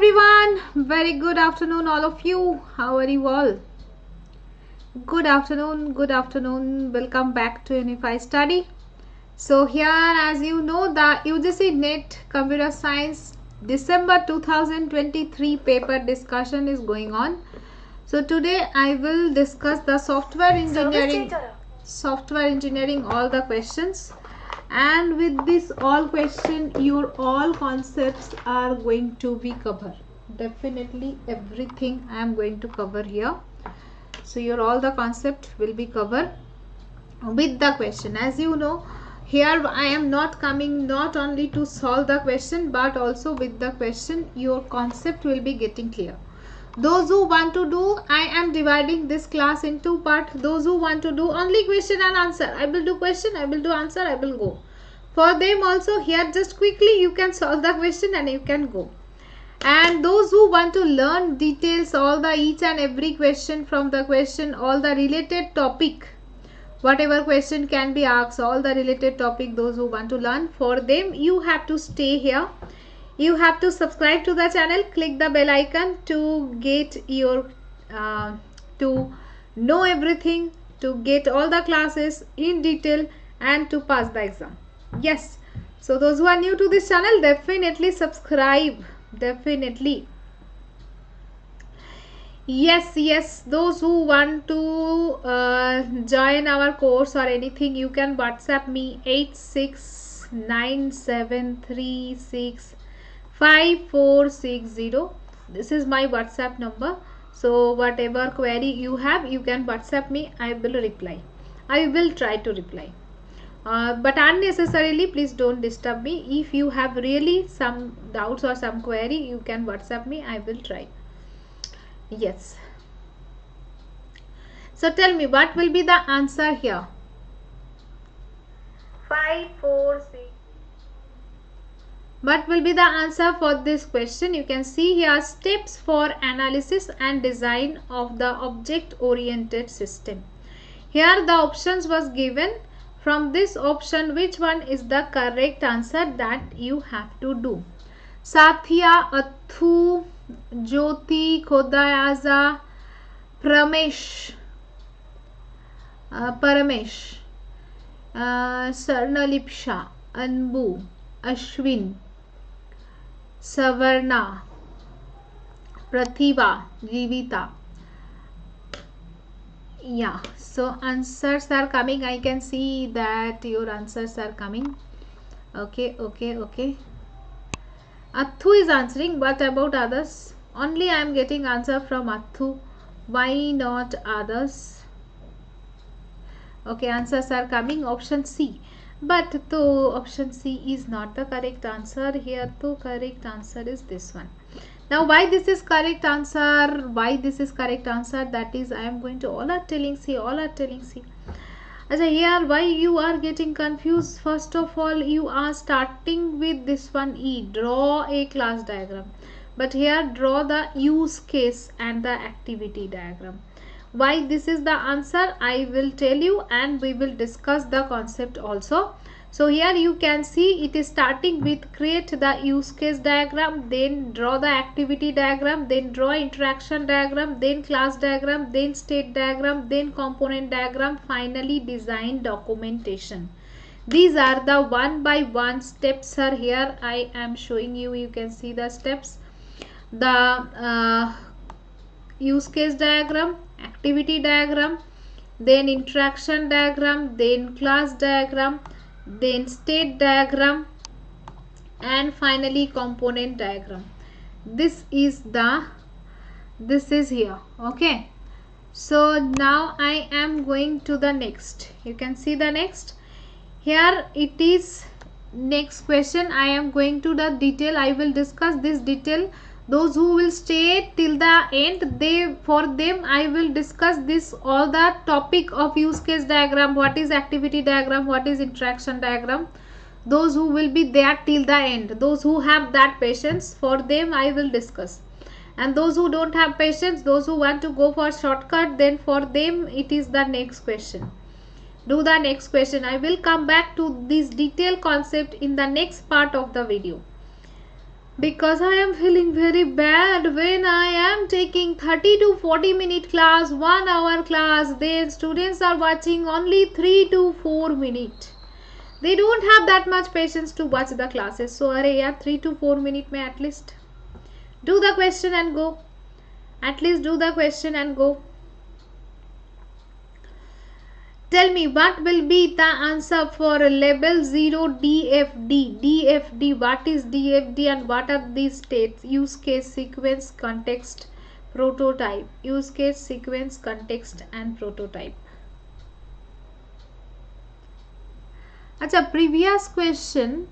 everyone, very good afternoon all of you. How are you all? Good afternoon, welcome back to Unify study. So here, as you know, the UGC NET Computer Science December 2023 paper discussion is going on. So today I will discuss the software engineering all the questions, and with this all question your all concepts are going to be covered. Definitely everything I am going to cover here. So your all the concept will be covered with the question. As you know, here I am not coming not only to solve the question but also with the question your concept will be getting clear. Those who want to do, I am dividing this class into part. Those who want to do only question and answer, I will do question, I will do answer, I will go. For them also, here just quickly you can solve the question and you can go. And those who want to learn details, all the each and every question from the question, all the related topic, whatever question can be asked, all the related topic, those who want to learn, for them you have to stay here. You have to subscribe to the channel, click the bell icon to get your to know everything, to get all the classes in detail and to pass the exam. Yes, so those who are new to this channel, definitely subscribe, definitely. Yes, those who want to join our course or anything, you can WhatsApp me 8697365460. This is my WhatsApp number. So whatever query you have, you can WhatsApp me. I will reply. I will try to reply. But unnecessarily please don't disturb me. If you have really some doubts or some query, you can WhatsApp me. I will try. Yes. So tell me, what will be the answer here? 546. What will be the answer for this question? You can see here steps for analysis and design of the object oriented system. Here the options was given. From this option, which one is the correct answer that you have to do? Satya, Athu, Jyoti, Khodayaza, Pramesh, Paramesh, Sarnalipsha, Anbu, Ashwin, Savarna, Prathiva, Jivita. Yeah, so answers are coming. I can see that your answers are coming. Okay. Athu is answering. What about others? Only I am getting answer from Athu. Why not others? Okay, answers are coming. Option C. But though option C is not the correct answer here, the correct answer is this one. Now why this is correct answer? Why this is correct answer? That is, I am going to all are telling C. Achha, here why you are getting confused? First of all, you are starting with this one E. Draw a class diagram. But here draw the use case and the activity diagram. Why this is the answer, I will tell you, and we will discuss the concept also. So here you can see it is starting with create the use case diagram, then draw the activity diagram, then draw interaction diagram, then class diagram, then state diagram, then component diagram, finally design documentation. These are the one by one steps are here. I am showing you. You can see the steps. The use case diagram, activity diagram, then interaction diagram, then class diagram, then state diagram, and finally component diagram. This is here. Okay, so now I am going to the next. You can see the next. Here it is next question. I am going to the detail. I will discuss this detail. Those who will stay till the end, for them I will discuss this all the topic of use case diagram, what is activity diagram, what is interaction diagram. Those who will be there till the end, those who have that patience, for them I will discuss. And those who don't have patience, those who want to go for shortcut, then for them it is the next question. Do the next question. I will come back to this detailed concept in the next part of the video. because I am feeling very bad when I am taking 30 to 40 minute class, 1 hour class, then students are watching only 3 to 4 minutes. They don't have that much patience to watch the classes. So, arey yaar, 3 to 4 minutes mein at least do the question and go. At least do the question and go. Tell me what will be the answer for level 0 DFD. DFD, what is DFD and what are these states? Use case, sequence, context, prototype. Use case, sequence, context and prototype. Acha, previous question.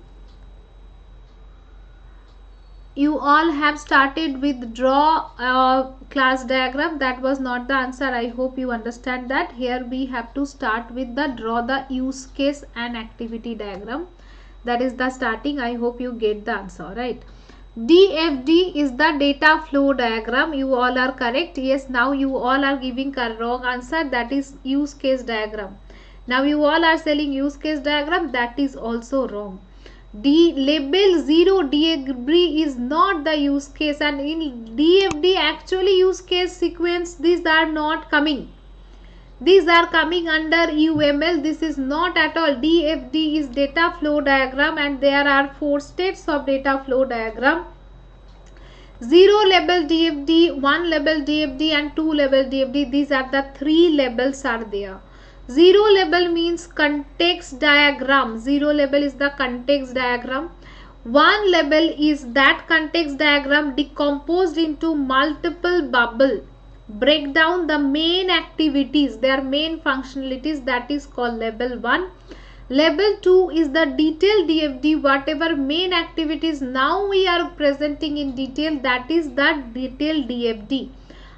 You all have started with draw a class diagram. That was not the answer. I hope you understand that. Here we have to start with the draw the use case and activity diagram. That is the starting. I hope you get the answer, right? DFD is the data flow diagram. You all are correct. Yes, now you all are giving a wrong answer. That is use case diagram. Now you all are selling use case diagram. That is also wrong. Label 0 DFD is not the use case, and in DFD actually use case sequence these are not coming. These are coming under UML. This is not at all. DFD is data flow diagram and there are 4 states of data flow diagram. 0 label DFD, 1 label DFD and 2 label DFD. These are the 3 labels are there. 0 label means context diagram. 0 label is the context diagram. 1 label is that context diagram decomposed into multiple bubble. Break down the main activities, their main functionalities, that is called label 1. Label 2 is the detailed DFD, whatever main activities now we are presenting in detail, that is the detailed DFD.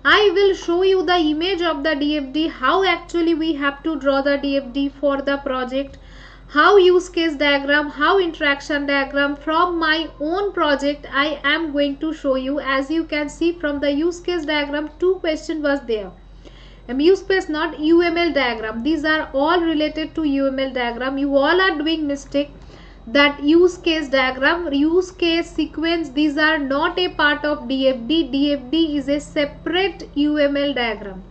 I will show you the image of the DFD, how actually we have to draw the DFD for the project, how use case diagram, how interaction diagram. From my own project I am going to show you. As you can see from the use case diagram, 2 questions was there. Use case, not UML diagram. These are all related to UML diagram. You all are doing mistake. That use case diagram, use case sequence, these are not a part of DFD. DFD is a separate UML diagram.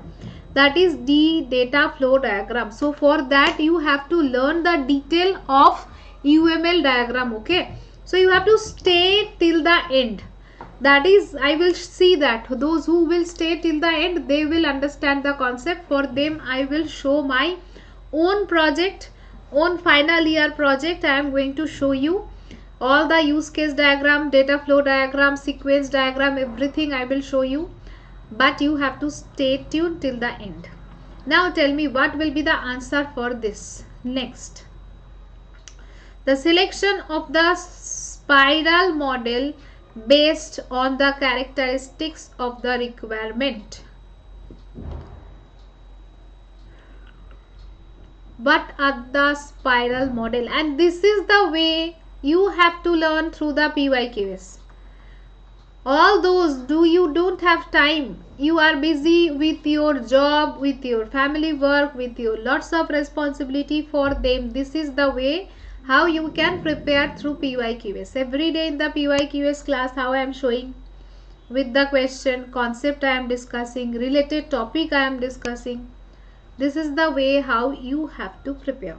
That is the data flow diagram. So for that you have to learn the detail of UML diagram. Okay. So you have to stay till the end. That is, I will see that those who will stay till the end, they will understand the concept. For them I will show my own project, on final year project. I am going to show you all the use case diagram, data flow diagram, sequence diagram, everything I will show you, but you have to stay tuned till the end. Now tell me what will be the answer for this. Next, the selection of the spiral model based on the characteristics of the requirement. What are the spiral model? And this is the way you have to learn through the PYQs. All those you don't have time, you are busy with your job, with your family work, with your lots of responsibility for them. This is the way how you can prepare through PYQs. Every day in the PYQs class, how I am showing with the question, concept I am discussing, related topic I am discussing. This is the way how you have to prepare.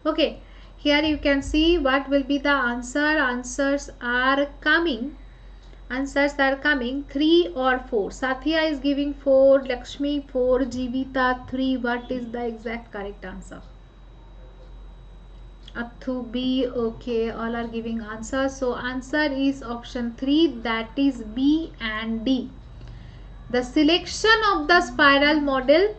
Okay, here you can see what will be the answer. Answers are coming. 3 or 4. Satya is giving 4, Lakshmi 4, Jivita 3. What is the exact correct answer? Up to B. Okay, all are giving answers. So answer is option 3, that is B and D. The selection of the spiral model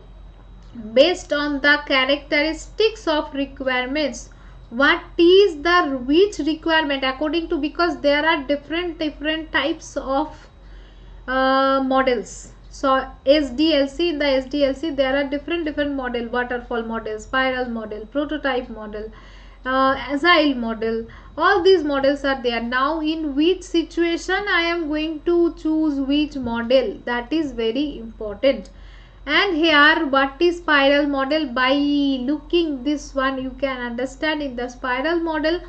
based on the characteristics of requirements. What is the which requirement according to, because there are different types of models. So SDLC, in the SDLC there are different model, waterfall model, spiral model, prototype model, agile model. All these models are there. Now in which situation I am going to choose which model, that is very important. And here what is spiral model? By looking this one you can understand. In the spiral model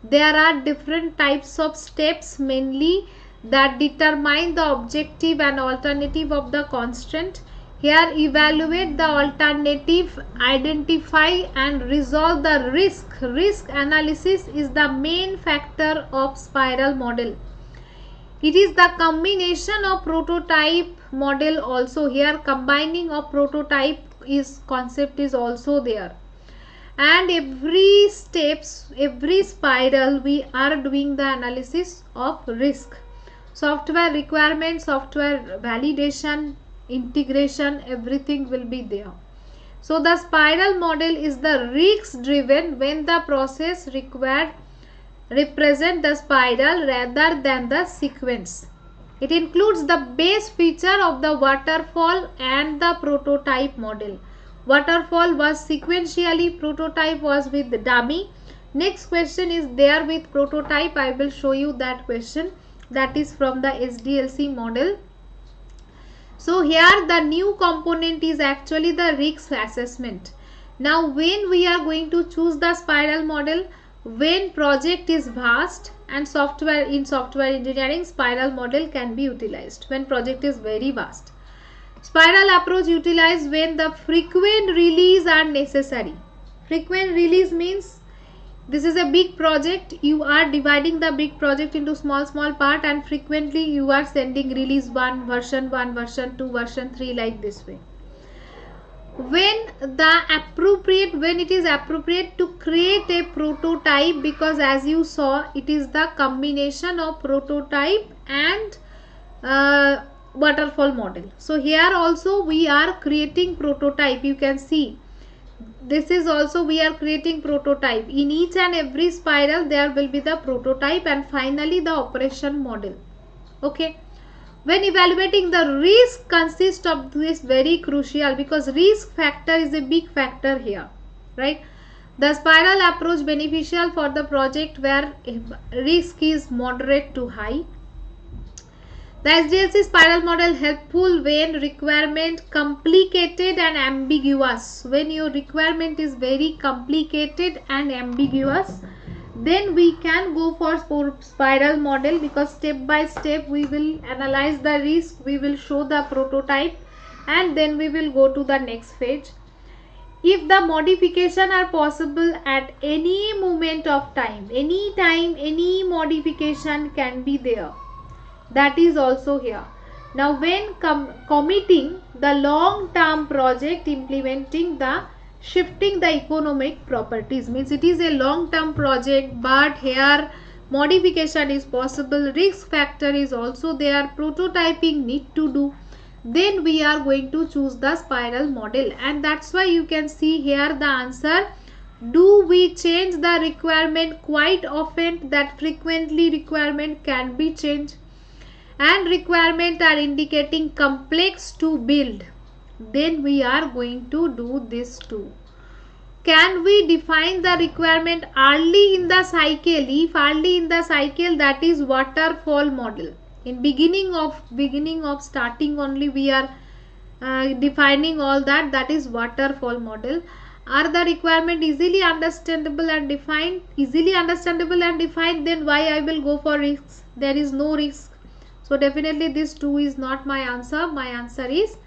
There are different types of steps mainly that determine the objective and alternative of the constraint. Here, evaluate the alternative, identify and resolve the risk. Risk analysis is the main factor of spiral model. It is the combination of prototype model also. Here, combining of prototype is concept is also there. And every steps, every spiral, we are doing the analysis of risk. Software requirement, software validation, integration, everything will be there. So the spiral model is the risk driven when the process required represent the spiral rather than the sequence. It includes the base feature of the waterfall and the prototype model. Waterfall was sequentially, prototype was with the dummy. Next question is there with prototype. I will show you that question. That is from the SDLC model. So here the new component is actually the risk assessment. Now when we are going to choose the spiral model, when project is vast and software in software engineering, spiral model can be utilized when project is very vast. Spiral approach utilized when the frequent release are necessary. Frequent release means this is a big project, you are dividing the big project into small part, and frequently you are sending release 1, version 2, version 3, like this way. When it is appropriate to create a prototype, because as you saw it is the combination of prototype and waterfall model. So here also we are creating prototype. You can see this is also we are creating prototype. In each and every spiral there will be the prototype and finally the operation model. Okay. When evaluating the risk consists of this very crucial, because risk factor is a big factor here, right? The spiral approach beneficial for the project where risk is moderate to high. The SDLC spiral model helpful when requirement complicated and ambiguous. When your requirement is very complicated and ambiguous, then we can go for spiral model, because step by step we will analyze the risk, we will show the prototype, and then we will go to the next phase. If the modification are possible at any moment of time, any modification can be there, that is also here. Now when committing the long term project, implementing the shifting the economic properties, means it is a long term project but here modification is possible, risk factor is also there, prototyping need to do, then we are going to choose the spiral model. And that's why you can see here the answer, do we change the requirement quite often, that frequently requirement can be changed, and requirement are indicating complex to build, then we are going to do this too. Can we define the requirement early in the cycle? If early in the cycle, that is waterfall model. In beginning of starting only we are defining all that, that is waterfall model. Are the requirement easily understandable and defined? Easily understandable and defined, then why I will go for risks? There is no risk. So definitely this 2 is not my answer. My answer is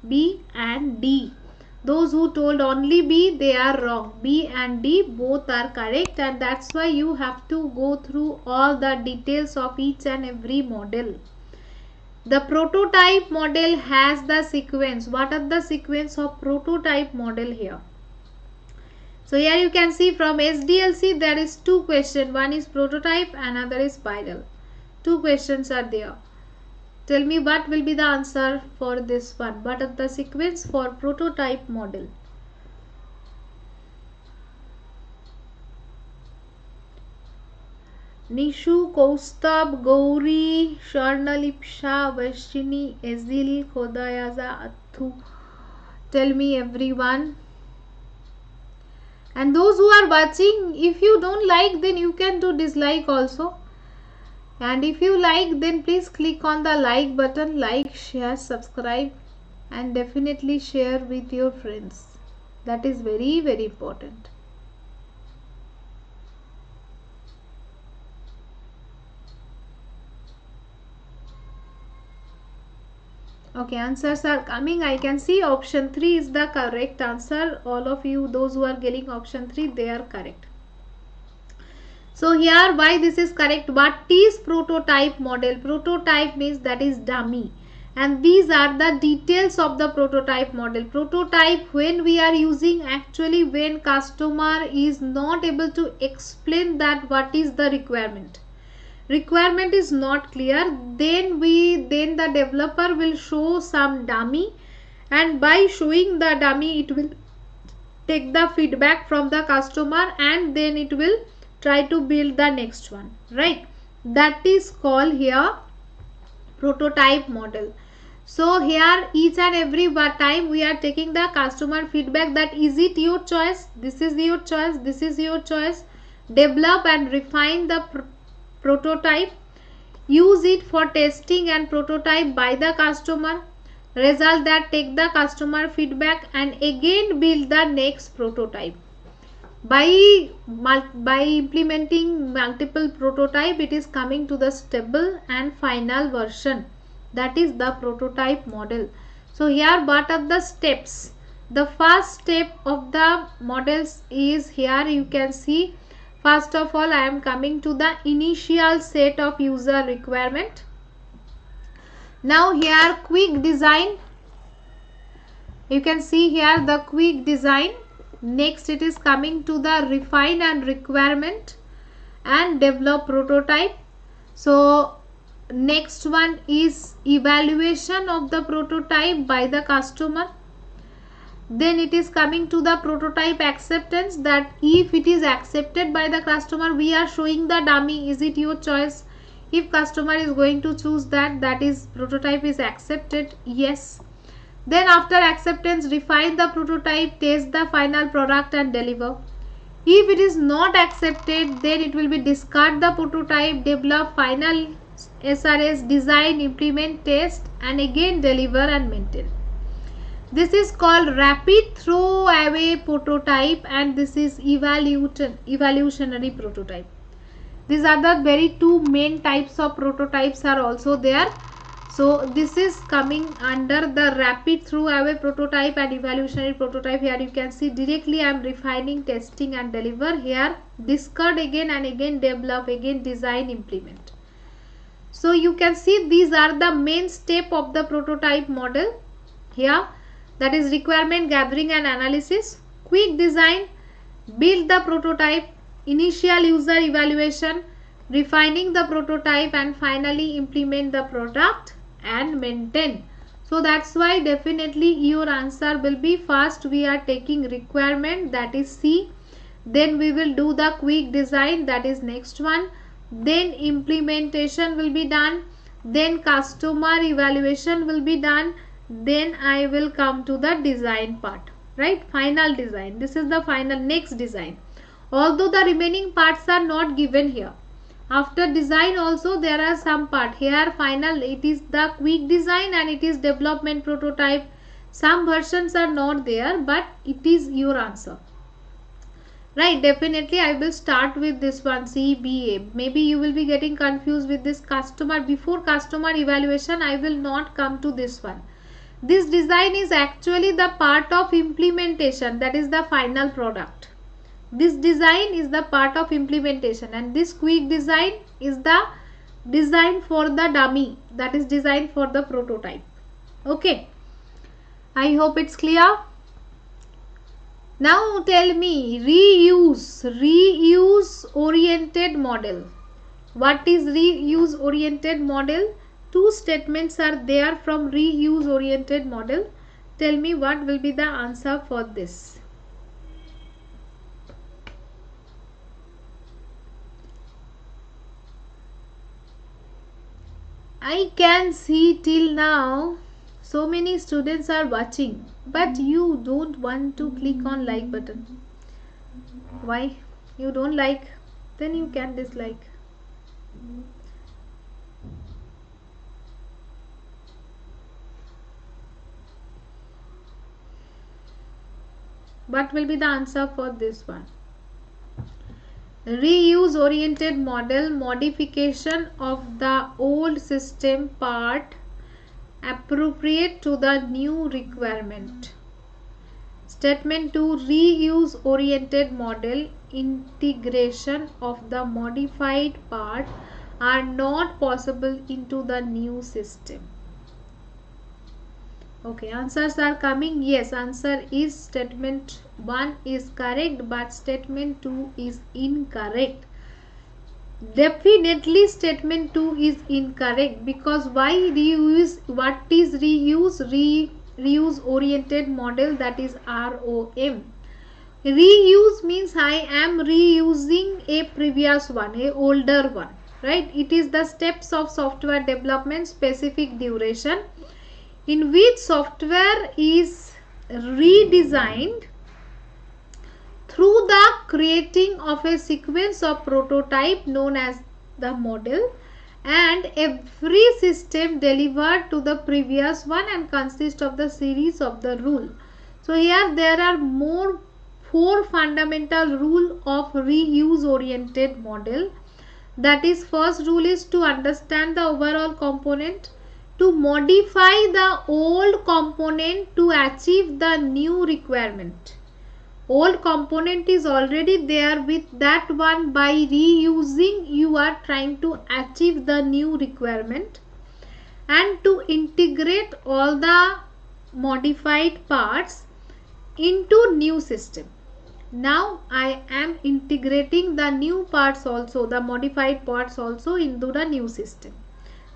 B and D. Those who told only B, they are wrong. B and D both are correct, and that's why you have to go through all the details of each and every model. The prototype model has the sequence. What are the sequence of prototype model here? So here you can see from SDLC there is 2 questions. One is prototype, another is spiral. 2 questions are there. Tell me what will be the answer for this one. What are the sequence for prototype model? Nishu, Kaustab, Gauri, Sharnalipsha, Vashini, Ezil, Khodayaza, Athu. Tell me everyone. And those who are watching, if you don't like, then you can do dislike also. And if you like, then please click on the like button, like, share, subscribe, and definitely share with your friends. That is very, very important. Okay, answers are coming. I can see option 3 is the correct answer. All of you, those who are getting option 3, they are correct. So here, why this is correct? What is prototype model? Prototype means that is dummy. And these are the details of the prototype model. Prototype, when we are using, actually when customer is not able to explain that what is the requirement is not clear, then the developer will show some dummy, and by showing the dummy it will take the feedback from the customer and then it will try to build the next one, right? That is called here prototype model. So here each and every time we are taking the customer feedback, that is it your choice, this is your choice, this is your choice. Develop and refine the prototype, use it for testing and prototype by the customer. Result that take the customer feedback and again build the next prototype. By implementing multiple prototype, it is coming to the stable and final version. That is the prototype model. So here what are the steps? The first step of the models is here you can see. First of all, I am coming to the initial set of user requirement. Now here quick design. You can see here the quick design. Next it is coming to the refine and requirement and develop prototype. So next one is evaluation of the prototype by the customer. Then it is coming to the prototype acceptance, that if it is accepted by the customer, we are showing the dummy, is it your choice. If customer is going to choose that is prototype is accepted, yes. Then after acceptance, refine the prototype, test the final product and deliver. If it is not accepted, then it will be discard the prototype, develop final SRS, design, implement, test and again deliver and maintain. This is called rapid throwaway prototype and this is evolutionary prototype. These are the very two main types of prototypes are also there. So this is coming under the rapid throwaway prototype and evolutionary prototype. Here you can see directly I am refining, testing and deliver. Here discard again and again, develop again, design, implement. So you can see these are the main step of the prototype model here. That is requirement gathering and analysis, quick design, build the prototype, initial user evaluation, refining the prototype and finally implement the product and maintain. So that's why definitely your answer will be, first we are taking requirement, that is C, then we will do the quick design, that is next one, then implementation will be done, then customer evaluation will be done, then I will come to the design part, right? Final design. This is the final next design. Although the remaining parts are not given here. After design also there are some part. Here final it is the quick design and it is development prototype. Some versions are not there, but it is your answer. Right, definitely I will start with this one, CBA. Maybe you will be getting confused with this customer. Before customer evaluation, I will not come to this one. This design is actually the part of implementation, that is the final product. This design is the part of implementation and this quick design is the design for the dummy, that is design for the prototype. Okay, I hope it's clear. Now tell me, reuse oriented model. What is reuse oriented model? Two statements are there from reuse oriented model. Tell me what will be the answer for this. I can see till now so many students are watching, but you don't want to click on like button. Why? You don't like? Then you can dislike. What will be the answer for this one? Reuse oriented model, modification of the old system part appropriate to the new requirement. Statement 2, reuse oriented model integration of the modified part are not possible into the new system. Okay, answers are coming. Yes, answer is statement 1 is correct, but statement 2 is incorrect. Definitely statement 2 is incorrect, because why reuse? What is reuse? Reuse oriented model, that is ROM. Reuse means I am reusing a previous one, a older one, right? It is the steps of software development specific duration in which software is redesigned through the creating of a sequence of prototype known as the model, and every system delivered to the previous one and consists of the series of the rule. So here there are four fundamental rule of reuse oriented model. That is, first rule is to understand the overall component, to modify the old component to achieve the new requirement. Old component is already there, with that one by reusing you are trying to achieve the new requirement, and to integrate all the modified parts into new system. Now I am integrating the new parts also, the modified parts also into the new system.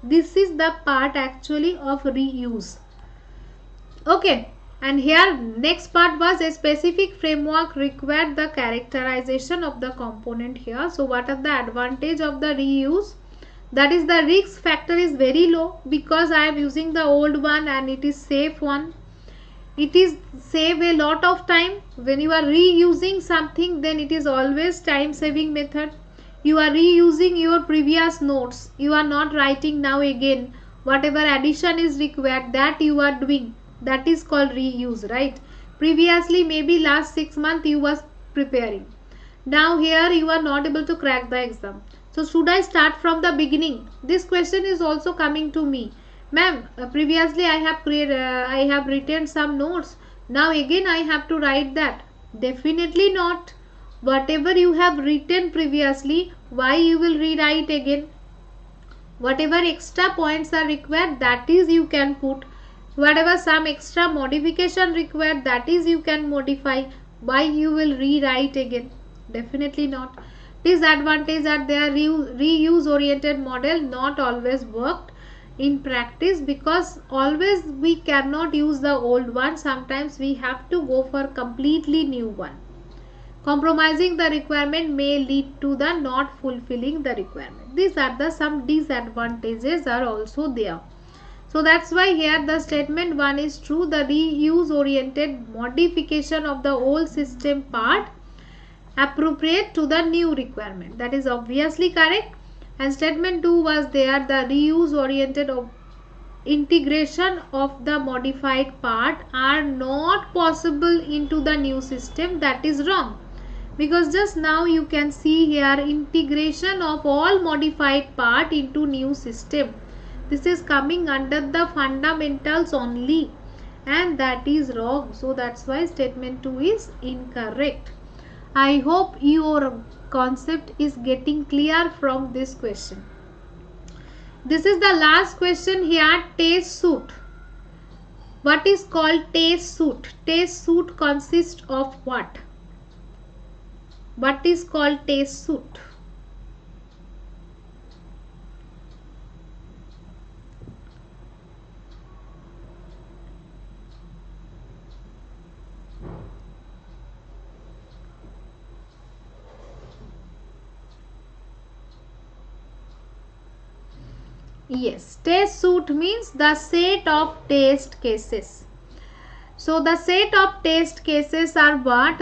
This is the part actually of reuse. Okay, and here next part was a specific framework required the characterization of the component here. So what are the advantage of the reuse? That is, the risk factor is very low because I am using the old one and it is safe one. It is save a lot of time. When you are reusing something, then it is always time saving method. You are reusing your previous notes. You are not writing now again. Whatever addition is required, that you are doing. That is called reuse, right? Previously, maybe last 6 months you was preparing. Now here you are not able to crack the exam. So should I start from the beginning? This question is also coming to me. Ma'am, previously I have written some notes. Now again I have to write that. Definitely not. Whatever you have written previously, why you will rewrite again? Whatever extra points are required, that is you can put. Whatever some extra modification required, that is you can modify. Why you will rewrite again? Definitely not. Disadvantage are there. Reuse oriented model not always worked in practice, because always we cannot use the old one. Sometimes we have to go for completely new one. Compromising the requirement may lead to the not fulfilling the requirement. These are the some disadvantages are also there. So that's why here the statement 1 is true. The reuse oriented modification of the old system part appropriate to the new requirement. That is obviously correct. And statement 2 was there, the reuse oriented integration of the modified part are not possible into the new system. That is wrong, because just now you can see here integration of all modified part into new system. This is coming under the fundamentals only, and that is wrong. So that's why statement 2 is incorrect. I hope your concept is getting clear from this question. This is the last question here. Test suit. What is called test suit? Test suit consists of what? What is called test suit? Yes, test suit means the set of test cases. So the set of test cases are what?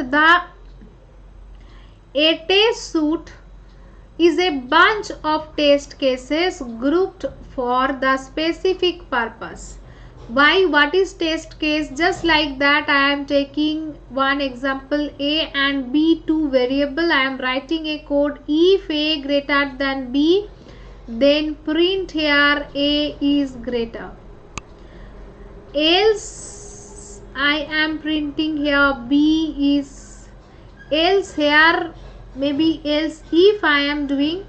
A test suit is a bunch of test cases grouped for the specific purpose. Why? What is test case? Just like that, I am taking one example, A and B, two variable. I am writing a code. If A greater than B, then print here A is greater. else I am printing here B is, else here maybe else if I am doing,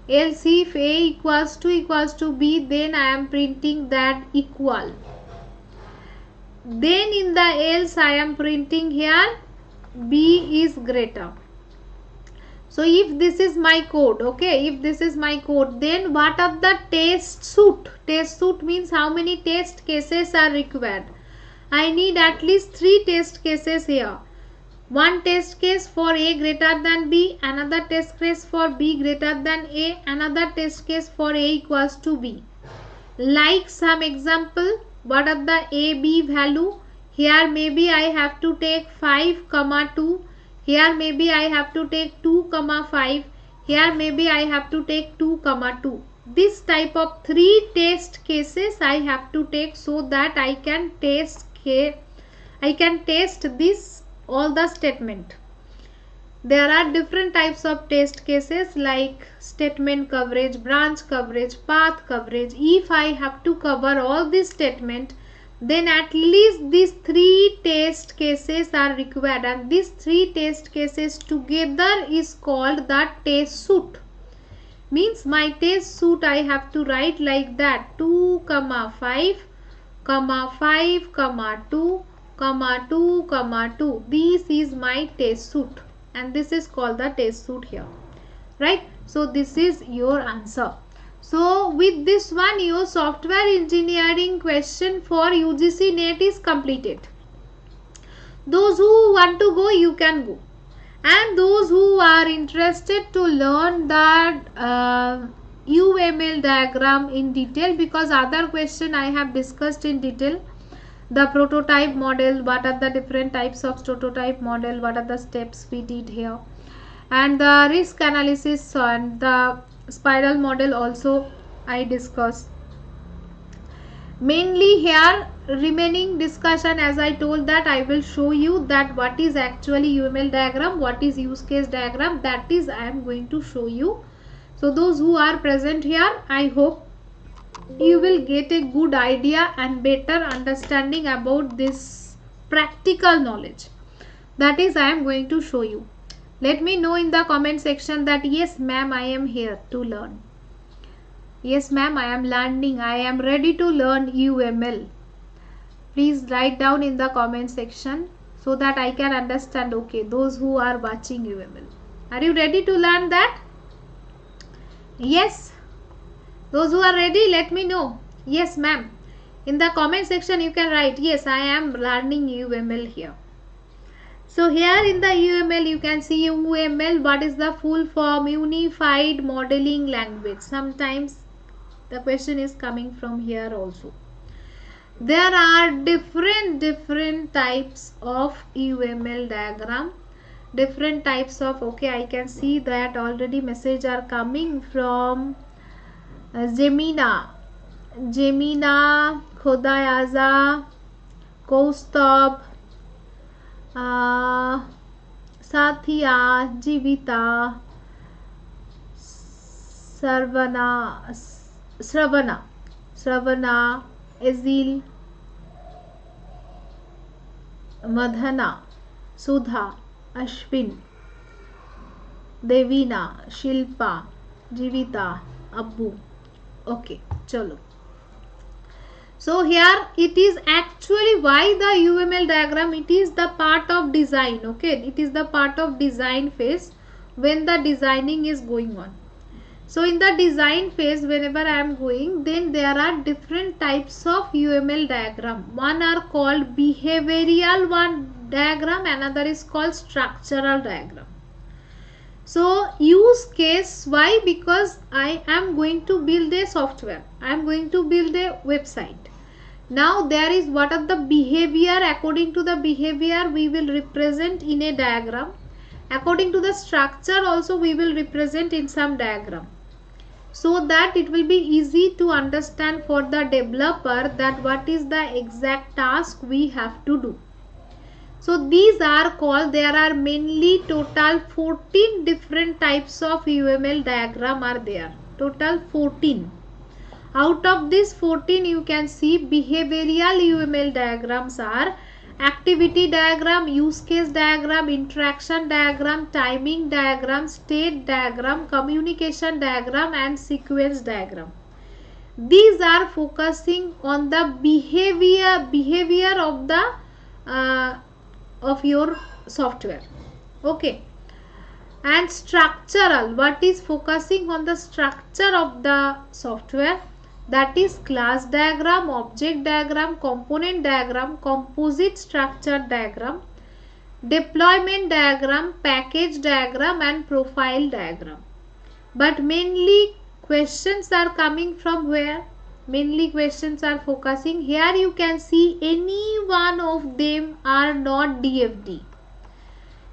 else if A equals to B, then I am printing that equal. Then in the else I am printing here B is greater. So if this is my code, okay, if this is my code, then what are the test suite? Test suite means how many test cases are required. I need at least 3 test cases here. One test case for A greater than B, another test case for B greater than A, another test case for A equals to B. Like some example, what are the A, B value? Here maybe I have to take 5, 2. Here maybe I have to take 2, 5. Here maybe I have to take 2, 2. This type of 3 test cases I have to take so that I can test this all the statement. There are different types of test cases like statement coverage, branch coverage, path coverage. If I have to cover all this statement, then at least these 3 test cases are required, and these 3 test cases together is called the test suite. Means my test suite I have to write like that: 2, 5, 5, 2, 2, 2. This is my test suite, and this is called the test suite here, right? So this is your answer. So with this one, your software engineering question for UGC NET is completed. Those who want to go, you can go, and those who are interested to learn that UML diagram in detail, because other question I have discussed in detail. The prototype model, what are the different types of prototype model, what are the steps we did here, and the risk analysis and the spiral model also I discussed. Mainly here remaining discussion, as I told, that I will show you that what is actually UML diagram, what is use case diagram, that is I am going to show you. So those who are present here, I hope you will get a good idea and better understanding about this practical knowledge. That is I am going to show you. Let me know in the comment section that yes ma'am, I am here to learn. Yes ma'am, I am learning. I am ready to learn UML. Please write down in the comment section so that I can understand. Okay, those who are watching UML, are you ready to learn that? Yes. Those who are ready, let me know. Yes ma'am. In the comment section you can write yes, I am learning UML here. So here in the UML you can see UML, what is the full form? Unified Modeling Language. Sometimes the question is coming from here also. There are different types of UML diagram, different types of, okay, I can see that already message are coming from Jemina, Khodayaza, Kaustubh, Satya, Jivita, Sravana, Azil, Madhana, Sudha, Ashwin, Devina, Shilpa, Jivita, Abbu. Okay, chalo. So here it is actually why the UML diagram, it is the part of design. Okay, it is the part of design phase when the designing is going on. So in the design phase, whenever I am going, then there are different types of UML diagram. One are called behavioral diagram, another is called structural diagram. So use case, why? Because I am going to build a software, I am going to build a website. Now there is what are the behavior, according to the behavior we will represent in a diagram. According to the structure also we will represent in some diagram, so that it will be easy to understand for the developer that what is the exact task we have to do. So these are called, there are mainly total 14 different types of UML diagram are there, total 14. Out of these 14, you can see behavioral UML diagrams are activity diagram, use case diagram, interaction diagram, timing diagram, state diagram, communication diagram and sequence diagram. These are focusing on the behavior of the of your software. Okay. And structural, what is focusing on the structure of the software, that is class diagram, object diagram, component diagram, composite structure diagram, deployment diagram, package diagram and profile diagram. But mainly questions are coming from where? Mainly questions are focusing here. You can see any one of them are not DFD.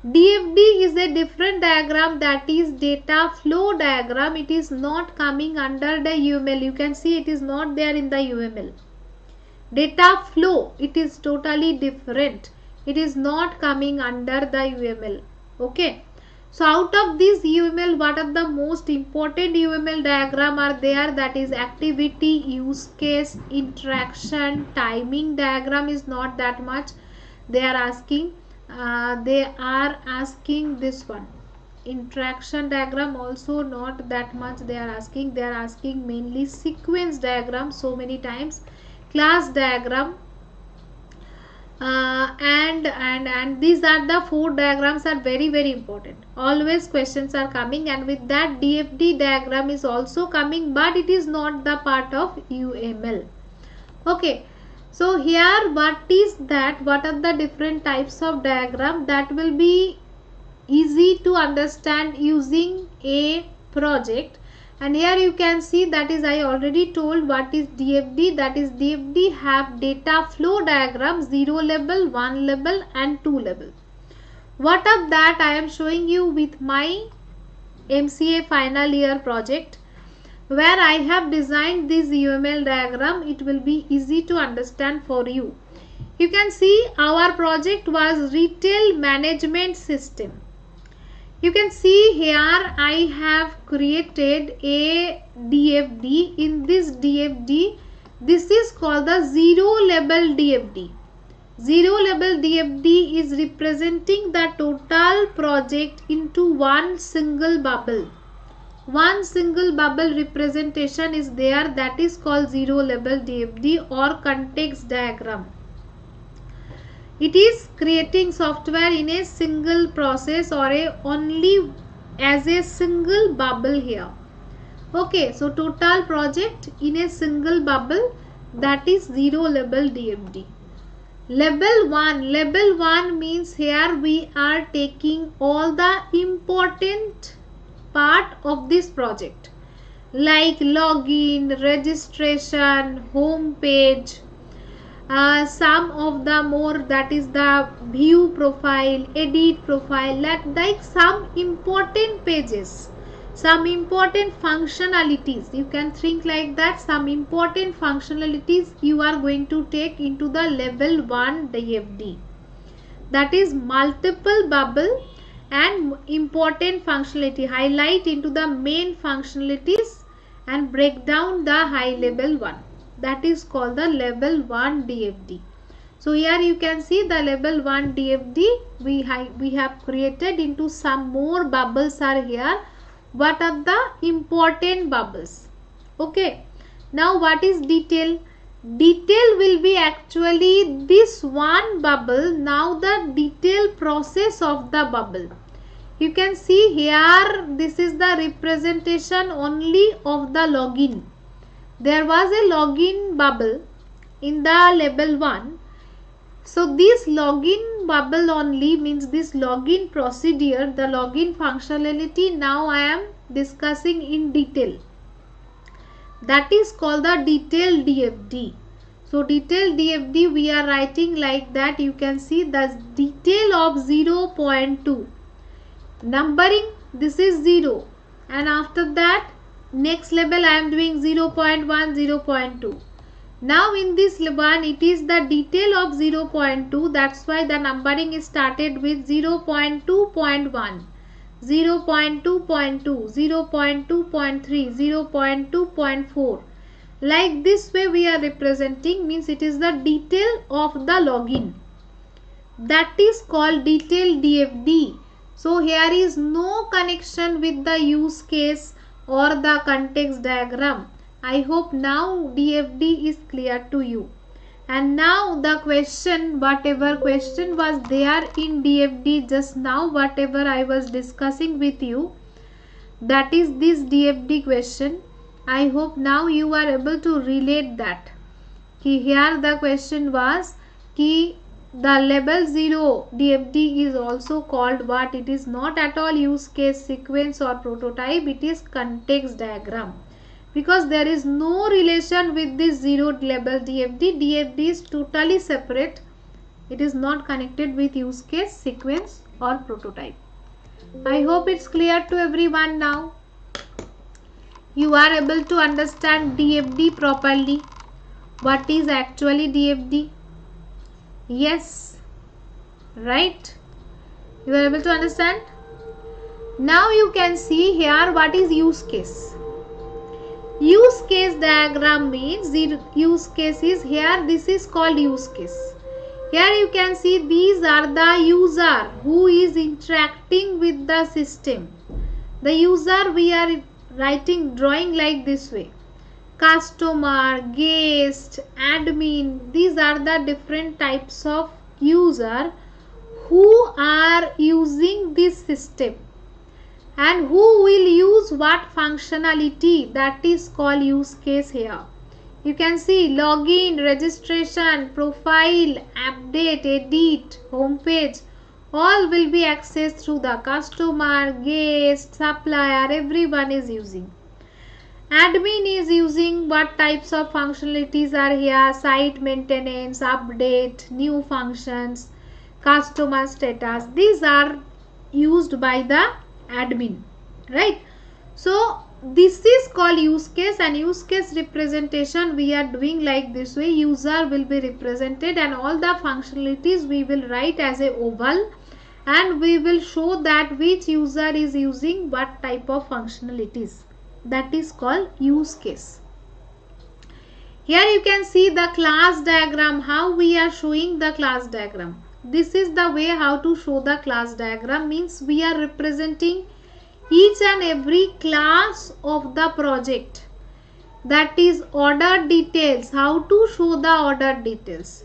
DFD is a different diagram, that is data flow diagram. It is not coming under the UML. You can see it is not there in the UML. Data flow, it is totally different. It is not coming under the UML. Okay. So out of this UML, what are the most important UML diagram are there? That is activity, use case, interaction, timing diagram is not that much. They are asking this one. Interaction diagram also not that much they are asking. They are asking mainly sequence diagram so many times, class diagram, and these are the 4 diagrams are very important. Always questions are coming, and with that DFD diagram is also coming, but it is not the part of UML. Okay. So here what is that? What are the different types of diagram? That will be easy to understand using a project. And here you can see, that is I already told what is DFD. That is DFD have data flow diagram 0 level, 1 level and 2 level. What of that I am showing you with my MCA final year project, where I have designed this UML diagram. It will be easy to understand for you. You can see our project was retail management system. You can see here I have created a DFD. In this DFD, this is called the 0 level DFD. 0 level DFD is representing the total project into one single bubble. One single bubble representation is there, that is called 0 level DFD or context diagram. It is creating software in a single process or only as a single bubble here. Okay, so total project in a single bubble, that is 0 level DFD. Level 1 means here we are taking all the important part of this project, like login, registration, home page, some of the more, that is the view profile, edit profile, like some important pages, some important functionalities. You can think like that. Some important functionalities you are going to take into the level 1 DFD. That is multiple bubble and important functionality, highlight into the main functionalities and break down the high level one. That is called the level 1 DFD. So here you can see the level 1 DFD we have created into some more bubbles are here. What are the important bubbles? Okay. Now what is detail? Detail will be actually this one bubble. Now the detail process of the bubble. You can see here, this is the representation only of the login. There was a login bubble in the level 1. So this login bubble only means this login procedure, the login functionality now I am discussing in detail. That is called the detailed DFD. So detailed DFD we are writing like that. You can see the detail of 0.2. Numbering, this is 0. And after that, next level I am doing 0.1, 0.2. Now in this one it is the detail of 0.2. That's why the numbering is started with 0.2.1, 0.2.2, 0.2.3, 0.2.4. Like this way we are representing, means it is the detail of the login. That is called detailed DFD. So here is no connection with the use case or the context diagram. I hope now DFD is clear to you. And now the question, whatever question was there in DFD just now, whatever I was discussing with you, that is this DFD question. I hope now you are able to relate that. Here the question was the level 0 DFD is also called what? It is not at all use case, sequence or prototype. It is context diagram. Because there is no relation with this 0 level DFD. DFD is totally separate. It is not connected with use case, sequence or prototype. I hope it's clear to everyone now. You are able to understand DFD properly. What is actually DFD? Yes, right? You are able to understand? Now you can see here what is use case. Use case diagram means the use case is here. This is called use case. Here you can see these are the user who is interacting with the system. The user we are drawing like this way. Customer, guest, admin, these are the different types of user who are using this system and who will use what functionality. That is called use case here. You can see login, registration, profile, update, edit, homepage, all will be accessed through the customer, guest, supplier, everyone is using. Admin is using what types of functionalities are here: site maintenance, update, new functions, customer status. These are used by the admin, right? So this is called use case, and use case representation we are doing like this way. User will be represented and all the functionalities we will write as a oval, and we will show that which user is using what type of functionalities. That is called use case. Here you can see the class diagram, how we are showing the class diagram. This is the way how to show the class diagram, means we are representing each and every class of the project. That is order details, how to show the order details.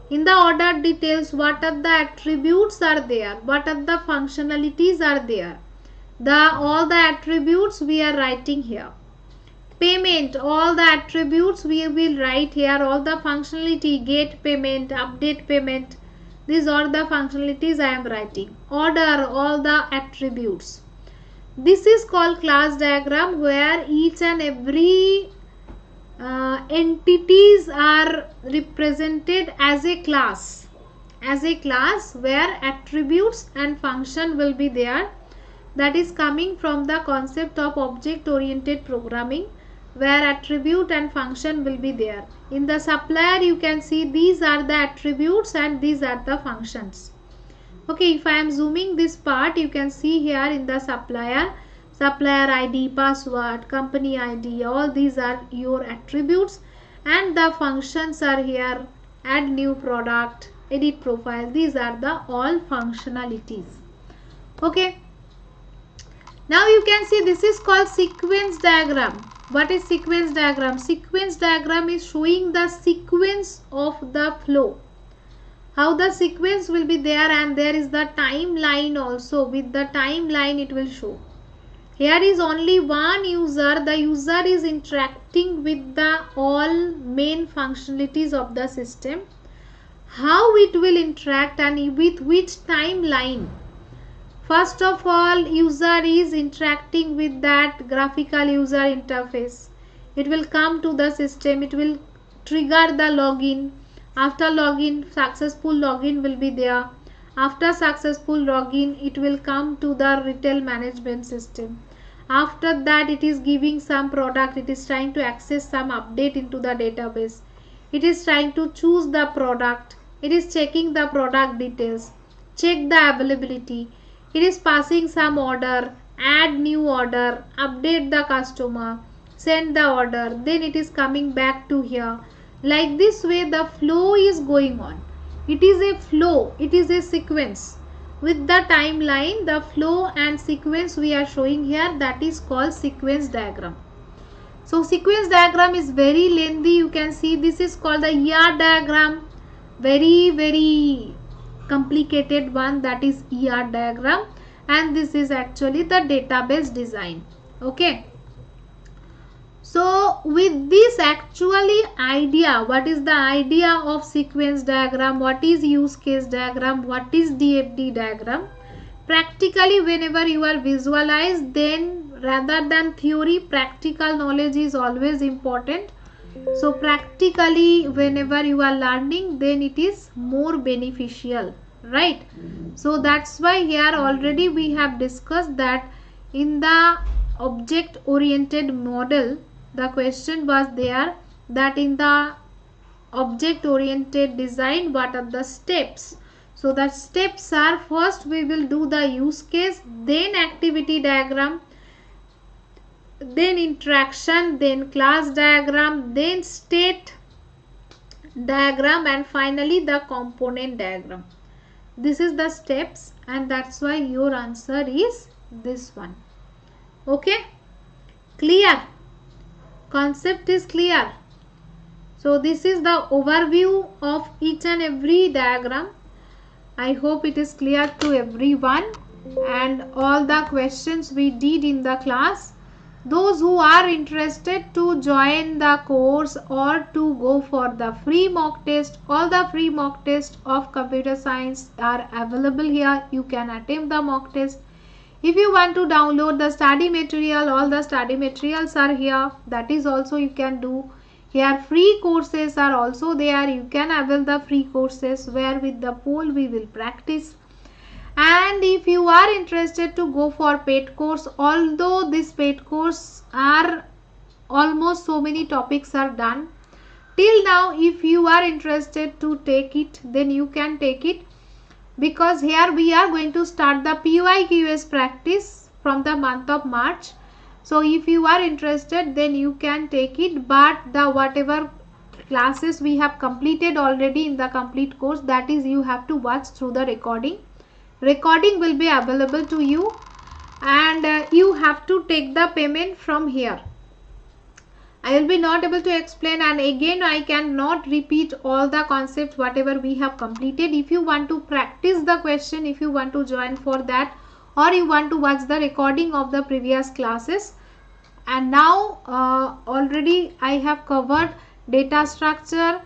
In the order details, what are the attributes are there, what are the functionalities are there. All the attributes we are writing here. Payment, all the attributes we will write here. All the functionality, get payment, update payment, these are the functionalities I am writing. Order, all the attributes. This is called class diagram, where each and every entities are represented as a class. As a class where attributes and function will be there. That is coming from the concept of object oriented programming, where attribute and function will be there. In the supplier you can see these are the attributes and these are the functions. Okay, if I am zooming this part, you can see here in the supplier ID, password, company ID, all these are your attributes, and the functions are here: add new product, edit profile. These are the all functionalities. Okay. Now you can see this is called sequence diagram. What is sequence diagram? Sequence diagram is showing the sequence of the flow. How the sequence will be there, and there is the timeline also. With the timeline it will show. Here is only one user. The user is interacting with the all main functionalities of the system. How it will interact and with which timeline. First of all, user is interacting with that graphical user interface. It will come to the system. It will trigger the login. After login, successful login will be there. After successful login, it will come to the retail management system. After that, it is giving some product. It is trying to access some update into the database. It is trying to choose the product. It is checking the product details. Check the availability. It is passing some order, add new order, update the customer, send the order, then it is coming back to here. Like this way the flow is going on. It is a flow, it is a sequence. With the timeline, the flow and sequence we are showing here, that is called sequence diagram. So sequence diagram is very lengthy. You can see this is called the ER diagram. Very complicated one, that is ER diagram. And this is actually the database design. Okay. So with this actually idea, what is the idea of sequence diagram, what is use case diagram, what is DFD diagram, practically whenever you are visualized, then rather than theory, practical knowledge is always important. So practically whenever you are learning, then it is more beneficial, right? So that's why here already we have discussed that in the object oriented model, the question was there that in the object oriented design, what are the steps? So the steps are, first we will do the use case, then activity diagram, then interaction, then class diagram, then state diagram, and finally the component diagram. This is the steps, and that's why your answer is this one. Okay, clear? Concept is clear. So this is the overview of each and every diagram. I hope it is clear to everyone, and all the questions we did in the class. Those who are interested to join the course or to go for the free mock test, all the free mock tests of computer science are available here. You can attempt the mock test. If you want to download the study material, all the study materials are here. That is also you can do. Here free courses are also there. You can avail the free courses where with the poll we will practice. And if you are interested to go for paid course, although this paid course are almost so many topics are done. Till now, if you are interested to take it, then you can take it. Because here we are going to start the PYQs practice from the month of March. So if you are interested, then you can take it. But the whatever classes we have completed already in the complete course, that is you have to watch through the recording. Recording will be available to you, and you have to take the payment from here. I will be not able to explain, and again I cannot repeat all the concepts whatever we have completed. If you want to practice the question, if you want to join for that, or you want to watch the recording of the previous classes. And now already I have covered data structure,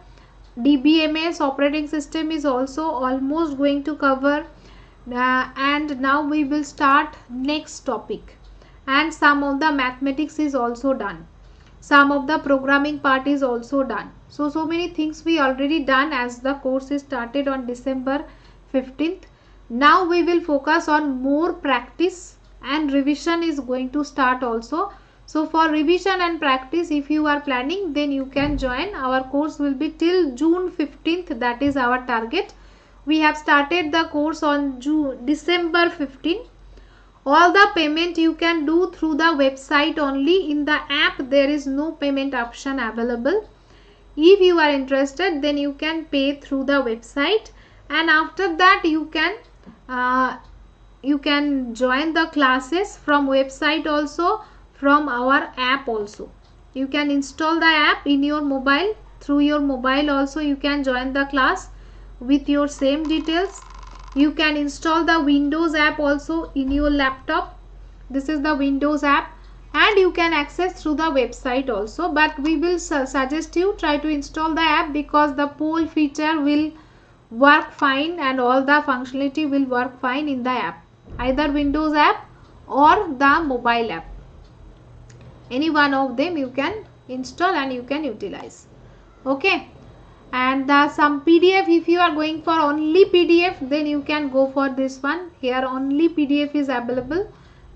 DBMS operating system is also almost going to cover, and now we will start next topic, and some of the mathematics is also done. Some of the programming part is also done. So many things we already done as the course is started on December 15th. Now we will focus on more practice, and revision is going to start also. So for revision and practice, if you are planning, then you can join. Our course will be till June 15th. That is our target. We have started the course on December 15th. All the payment you can do through the website only. In the app there is no payment option available. If you are interested, then you can pay through the website, and after that you can join the classes from website also, from our app also. You can install the app in your mobile. Through your mobile also you can join the class with your same details. You can install the Windows app also in your laptop. This is the Windows app, and you can access through the website also. But we will suggest you try to install the app, because the poll feature will work fine and all the functionality will work fine in the app. Either Windows app or the mobile app. Any one of them you can install and you can utilize. Okay. And some PDF, if you are going for only PDF, then you can go for this one. Here only PDF is available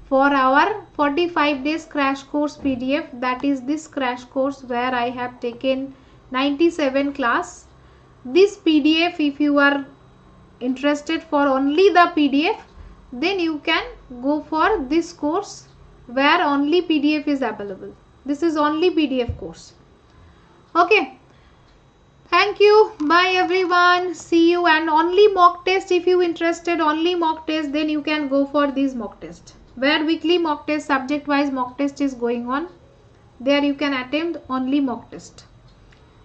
for our 45 days crash course PDF. That is this crash course where I have taken 97 class. This PDF, if you are interested for only the PDF, then you can go for this course where only PDF is available. This is only PDF course. Okay. Thank you. Bye everyone. See you. And only mock test, if you interested, only mock test, then you can go for these mock test. Where weekly mock test, subject wise mock test is going on. There you can attempt only mock test.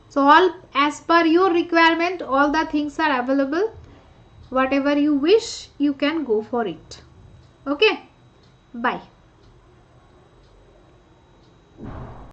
So all as per your requirement, all the things are available. Whatever you wish, you can go for it. Okay. Bye.